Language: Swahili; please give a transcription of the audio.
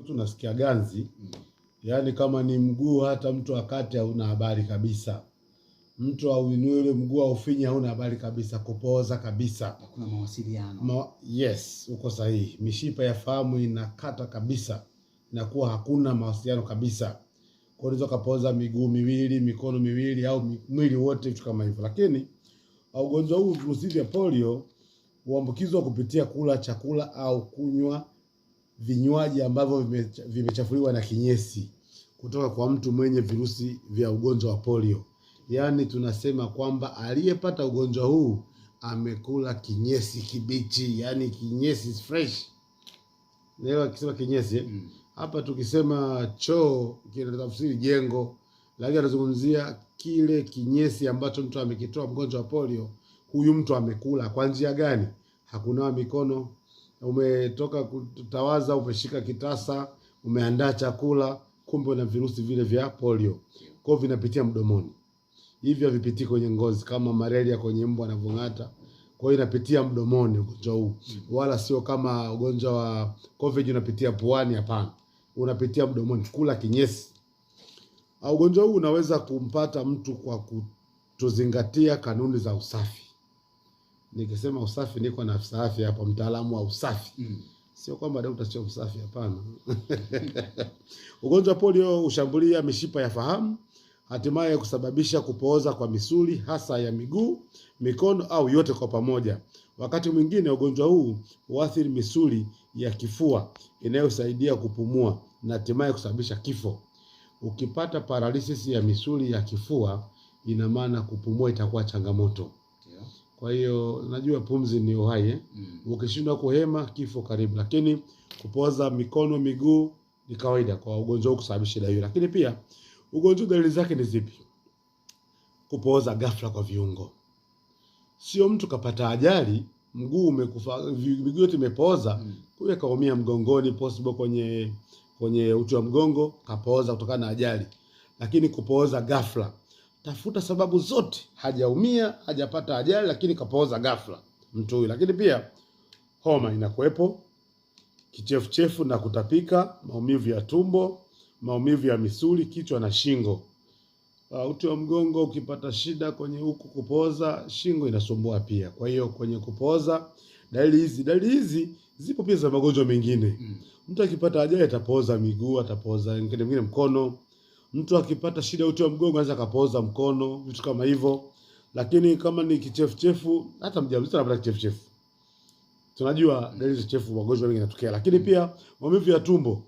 Tunasikia ganzi, yaani kama ni mguu hata mtu akate hauna habari kabisa. Mtu auinue ule mguu aufinye hauna habari kabisa, kupooza kabisa. Hakuna mawasiliano. Yes, uko sahihi. Mishipa ya fahamu inakata kabisa. Inakuwa hakuna mawasiliano kabisa. Kwa hiyo unaweza kupooza miguu miwili, mikono miwili au mwili wote vitu kama hivyo. Lakini ugonjwa huu virusi vya polio huambukizwa kupitia kula chakula au kunywa vinywaji ambavyo vimechafuliwa na kinyesi kutoka kwa mtu mwenye virusi vya ugonjwa wa polio. Yaani tunasema kwamba aliyepata ugonjwa huu amekula kinyesi kibichi, yaani kinyesi fresh. Leo akisema kinyesi, hapa tukisema choo kinatafsiri jengo, lakini anazungumzia kile kinyesi ambacho mtu amekitoa mgonjwa wa polio. Huyu mtu amekula kwa njia gani? Hakunawa mikono, umetoka kutawaza, umeshika kitasa, umeandaa chakula, kumbe una virusi vile vya polio. Kwa vinapitia mdomoni. Hivyo havipiti kwenye ngozi kama malaria kwenye mbu anavong'ata. Kwa hiyo inapitia mdomoni ugonjwa huu. Wala sio kama ugonjwa wa COVID unapitia puani, hapana. Unapitia mdomoni, kula kinyesi. Ugonjwa huu unaweza kumpata mtu kwa kutozingatia kanuni za usafi. Nikisema usafi niko na afisa afya hapa, mtaalamu wa usafi. Sio kwamba daktari sio usafi, hapana. Ugonjwa wa polio hushambulia mishipa ya fahamu, hatimaye kusababisha kupooza kwa misuli hasa ya miguu, mikono au yote kwa pamoja. Wakati mwingine ugonjwa huu huathiri misuli ya kifua inayosaidia kupumua na hatimaye kusababisha kifo. Ukipata paralysis ya misuli ya kifua, ina maana kupumua itakuwa changamoto. Kwa hiyo unajua pumzi ni uhai. Ukishindwa kuhema, kifo karibu. Lakini kupooza mikono, miguu ni kawaida kwa ugonjwa huu kusababisha shida hiyo. Lakini pia ugonjwa dalili zake ni zipi? Kupooza ghafla kwa viungo. Sio mtu kapata ajali, mguu umekufa, miguu yote imepooza, huyo kaumia mgongoni, possible kwenye uti wa mgongo, kapooza kutokana na ajali. Lakini kupooza ghafla, tafuta sababu zote, hajaumia, hajapata ajali, lakini kapooza ghafla mtu huyu. Lakini pia homa inakuwepo, kichefuchefu na kutapika, maumivu ya tumbo, maumivu ya misuli, kichwa na shingo. Uti wa mgongo ukipata shida kwenye huku kupooza, shingo inasumbua pia. Kwa hiyo kwenye kupooza, dalili hizi zipo pia za magonjwa mengine. Mtu akipata ajali atapooza miguu, atapooza mwingine mkono. Mtu akipata shida uti wa mgongo anaweza kapooza mkono, vitu kama hivyo. Lakini kama ni kichefuchefu, hata mjamzito anapata kichefuchefu. Tunajua dalili za kichefuchefu, magonjwa mengi yanatokea. Lakini pia maumivu ya tumbo.